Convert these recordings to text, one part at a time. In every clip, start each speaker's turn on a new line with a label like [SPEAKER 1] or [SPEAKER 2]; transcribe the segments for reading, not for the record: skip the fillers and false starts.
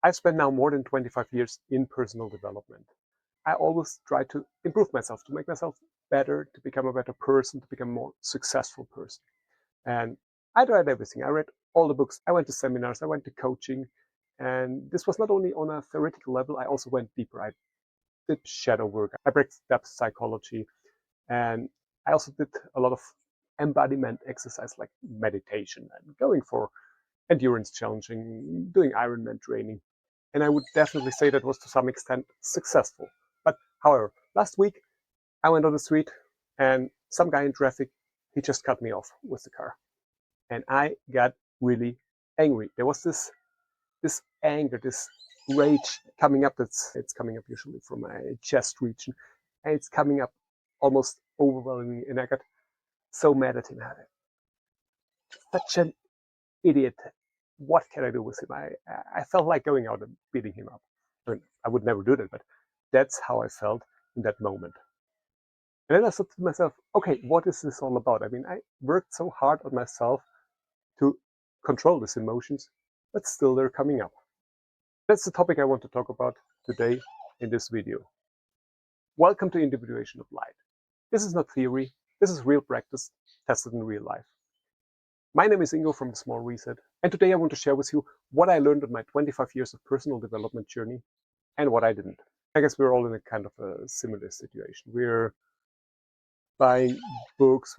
[SPEAKER 1] I've spent now more than 25 years in personal development. I always try to improve myself, to make myself better, to become a better person, to become a more successful person. And I tried everything. I read all the books. I went to seminars. I went to coaching. And this was not only on a theoretical level, I also went deeper. I did shadow work. I practiced depth psychology. And I also did a lot of embodiment exercise like meditation and going for endurance challenging, doing Ironman training. And I would definitely say that was to some extent successful. But however, last week I went on the street and some guy in traffic, he just cut me off with the car. And I got really angry. There was this anger, this rage coming up. It's coming up usually from my chest region, and it's coming up almost overwhelming. And I got so mad at him. Such an idiot. What can I do with him? I felt like going out and beating him up. I mean, I would never do that, but that's how I felt in that moment. And then I thought to myself, okay, what is this all about? I mean, I worked so hard on myself to control these emotions, but still they're coming up. That's the topic I want to talk about today in this video. Welcome to Individuation Applied. This is not theory, this is real practice tested in real life. My name is Ingo from The Small Reset, and today I want to share with you what I learned on my 25 years of personal development journey and what I didn't. I guess we're all in a kind of a similar situation. We're buying books,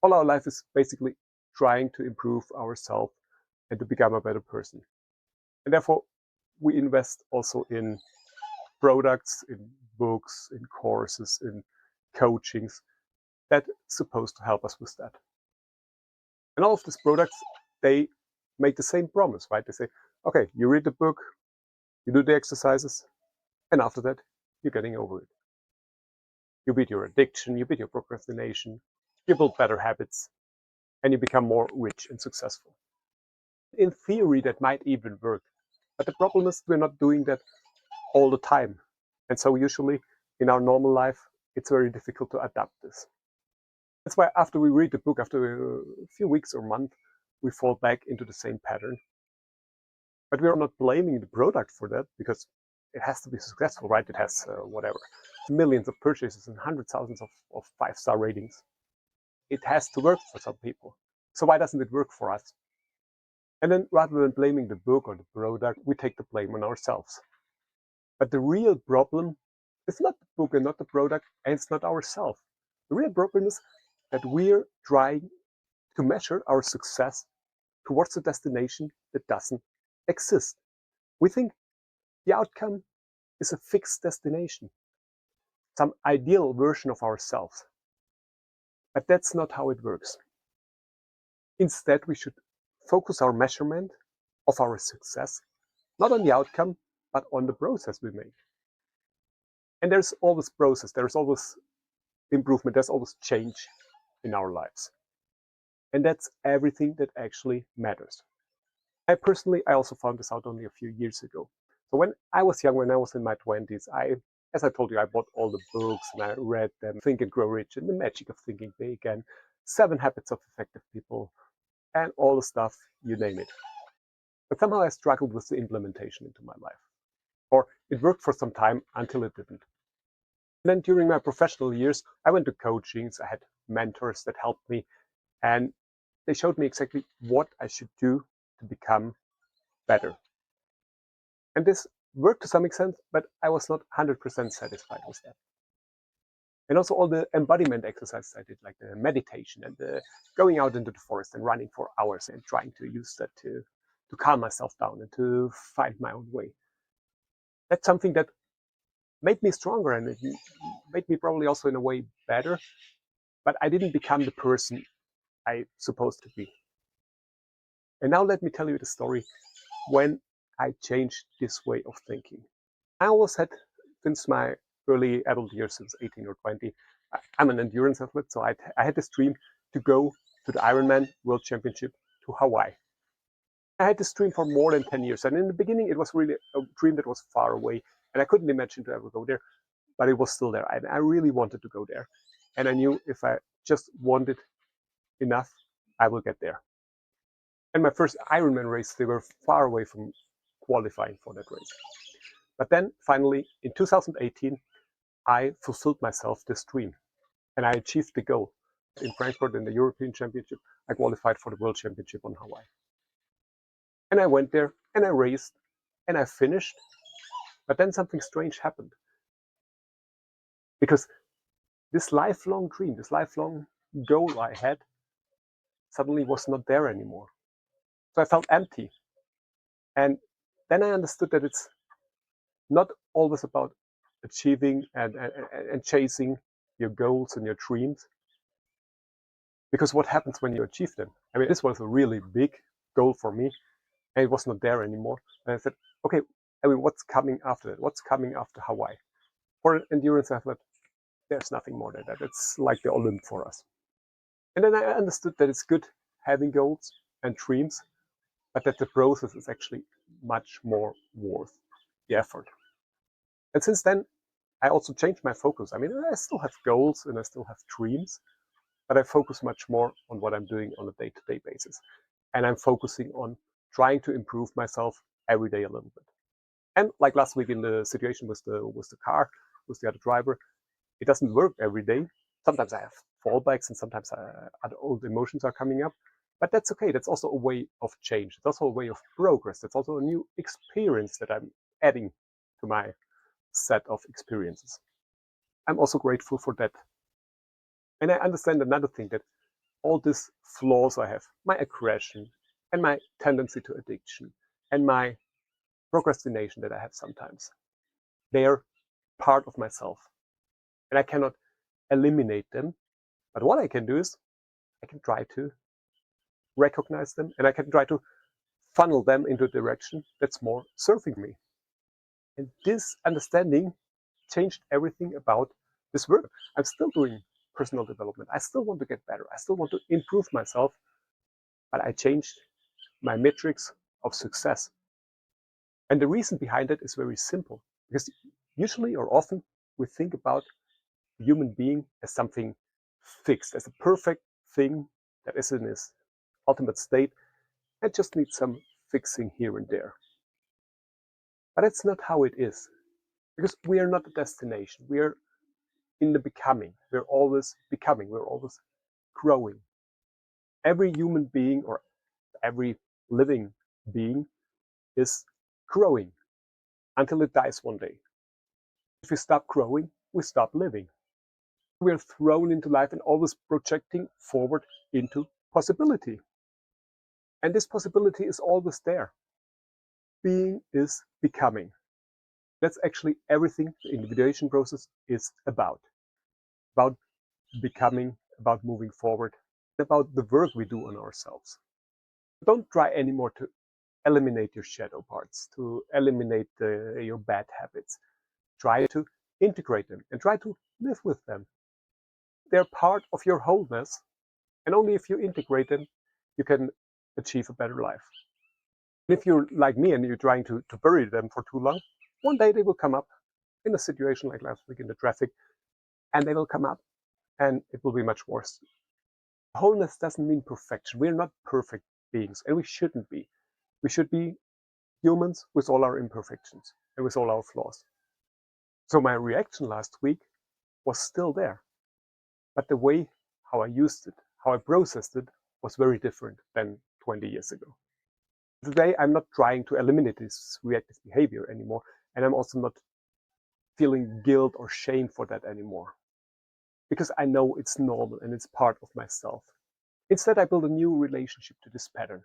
[SPEAKER 1] all our life is basically trying to improve ourselves and to become a better person. And therefore, we invest also in products, in books, in courses, in coachings that's supposed to help us with that. And all of these products, they make the same promise, right? They say, okay, you read the book, you do the exercises, and after that, you're getting over it. You beat your addiction, you beat your procrastination, you build better habits, and you become more rich and successful. In theory, that might even work. But the problem is we're not doing that all the time. And so usually in our normal life, it's very difficult to adapt this. That's why after we read the book, after a few weeks or month, we fall back into the same pattern. But we're not blaming the product for that because it has to be successful, right? It has millions of purchases and hundreds of thousands of 5-star ratings. It has to work for some people. So why doesn't it work for us? And then rather than blaming the book or the product, we take the blame on ourselves. But the real problem is not the book and not the product, and it's not ourselves. The real problem is that we're trying to measure our success towards a destination that doesn't exist. We think the outcome is a fixed destination, some ideal version of ourselves. But that's not how it works. Instead, we should focus our measurement of our success not on the outcome, but on the process we make. And there's always process, there's always improvement, there's always change in our lives. And that's everything that actually matters. I also found this out only a few years ago. So when I was young, when I was in my 20s, as I told you, I bought all the books and I read them, Think and Grow Rich and The Magic of Thinking Big and 7 Habits of Effective People and all the stuff, you name it. But somehow I struggled with the implementation into my life. Or it worked for some time until it didn't. And then during my professional years, I went to coachings, I had mentors that helped me, and they showed me exactly what I should do to become better. And this worked to some extent, but I was not 100% satisfied with that. And also all the embodiment exercises I did, like the meditation and the going out into the forest and running for hours and trying to use that to calm myself down and to find my own way. That's something that made me stronger and it made me probably also in a way better, but I didn't become the person I supposed to be. And now let me tell you the story when I changed this way of thinking. I always had, since my early adult years, since 18 or 20, I'm an endurance athlete, so I had this dream to go to the Ironman World Championship to Hawaii. I had this dream for more than 10 years, and in the beginning it was really a dream that was far away, and I couldn't imagine to ever go there, but it was still there, and I really wanted to go there. And I knew if I just wanted enough, I will get there. And my first Ironman race, they were far away from qualifying for that race. But then finally, in 2018, I fulfilled myself this dream and I achieved the goal. In Frankfurt, in the European Championship, I qualified for the World Championship on Hawaii. And I went there and I raced and I finished. But then something strange happened. Because this lifelong dream, this lifelong goal I had, suddenly was not there anymore. So I felt empty. And then I understood that it's not always about achieving and chasing your goals and your dreams. Because what happens when you achieve them? I mean, this was a really big goal for me, and it was not there anymore. And I said, okay, I mean, what's coming after that? What's coming after Hawaii? For an endurance athlete, there's nothing more than that. It's like the Olymp for us. And then I understood that it's good having goals and dreams, but that the process is actually much more worth the effort. And since then, I also changed my focus. I mean, I still have goals and I still have dreams, but I focus much more on what I'm doing on a day-to-day basis. And I'm focusing on trying to improve myself every day a little bit. And like last week in the situation with the car, with the other driver, it doesn't work every day. Sometimes I have fallbacks and sometimes other old emotions are coming up. But that's okay. That's also a way of change. It's also a way of progress. It's also a new experience that I'm adding to my set of experiences. I'm also grateful for that. And I understand another thing, that all these flaws I have, my aggression and my tendency to addiction and my procrastination that I have sometimes, they are part of myself. And I cannot eliminate them. But what I can do is I can try to recognize them and I can try to funnel them into a direction that's more serving me. And this understanding changed everything about this work. I'm still doing personal development. I still want to get better. I still want to improve myself, but I changed my metrics of success. And the reason behind it is very simple, because usually or often we think about the human being as something fixed, as a perfect thing that is in its ultimate state and just needs some fixing here and there. But that's not how it is, because we are not a destination. We are in the becoming. We're always becoming. We're always growing. Every human being or every living being is growing until it dies one day. If we stop growing, we stop living. We are thrown into life and always projecting forward into possibility. And this possibility is always there. Being is becoming. That's actually everything the individuation process is about becoming, about moving forward, about the work we do on ourselves. Don't try anymore to eliminate your shadow parts, to eliminate your bad habits. Try to integrate them and try to live with them. They're part of your wholeness, and only if you integrate them, you can achieve a better life. If you're like me and you're trying to bury them for too long, one day they will come up in a situation like last week in the traffic, and they will come up and it will be much worse. Wholeness doesn't mean perfection. We're not perfect beings, and we shouldn't be. We should be humans with all our imperfections and with all our flaws. So my reaction last week was still there, but the way how I used it, how I processed it, was very different than 20 years ago. Today, I'm not trying to eliminate this reactive behavior anymore, and I'm also not feeling guilt or shame for that anymore, because I know it's normal and it's part of myself. Instead, I build a new relationship to this pattern.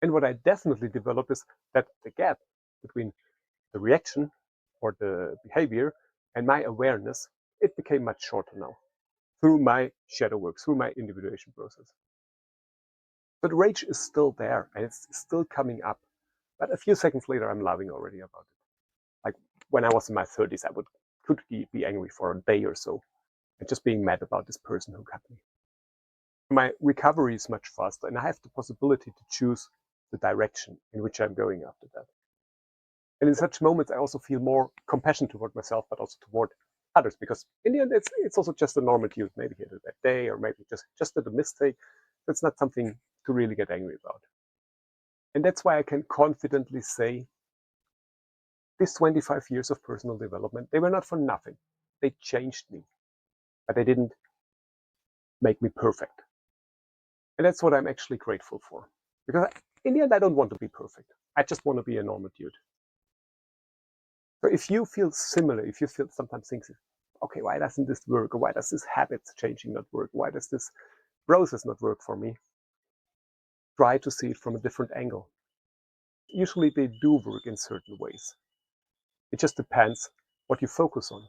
[SPEAKER 1] And what I definitely developed is that the gap between the reaction or the behavior and my awareness, it became much shorter now through my shadow work, through my individuation process. But rage is still there and it's still coming up. But a few seconds later, I'm laughing already about it. Like when I was in my 30s, I could be angry for a day or so and just being mad about this person who cut me. My recovery is much faster and I have the possibility to choose the direction in which I'm going after that. And in such moments, I also feel more compassion toward myself, but also toward others, because in the end, it's also just a normal dude. Maybe he had a bad day, or maybe just did a mistake. That's not something to really get angry about. And that's why I can confidently say These 25 years of personal development, they were not for nothing. They changed me, but they didn't make me perfect. And that's what I'm actually grateful for. Because in the end, I don't want to be perfect. I just want to be a normal dude. So if you feel similar, if you feel sometimes things, okay, why doesn't this work? Or why does this habit changing not work? Why does this process not work for me? Try to see it from a different angle. Usually they do work in certain ways. It just depends what you focus on.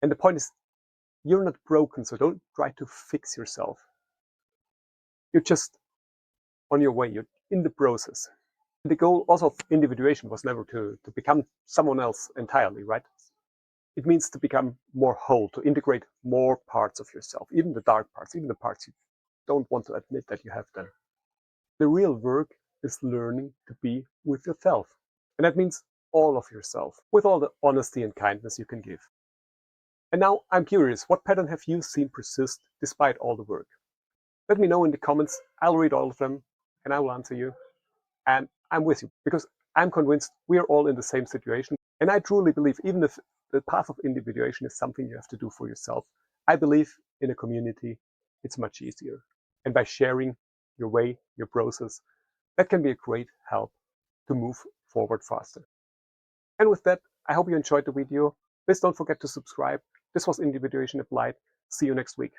[SPEAKER 1] And the point is, you're not broken, so don't try to fix yourself. You're just on your way, you're in the process. The goal also of individuation was never to become someone else entirely, right? It means to become more whole, to integrate more parts of yourself, even the dark parts, even the parts you don't want to admit that you have them. The real work is learning to be with yourself. And that means all of yourself, with all the honesty and kindness you can give. And now I'm curious, what pattern have you seen persist despite all the work? Let me know in the comments. I'll read all of them and I will answer you. And I'm with you because I'm convinced we are all in the same situation. And I truly believe, even if the path of individuation is something you have to do for yourself, I believe in a community, it's much easier. And by sharing your way, your process, that can be a great help to move forward faster. And with that, I hope you enjoyed the video. Please don't forget to subscribe. This was Individuation Applied. See you next week.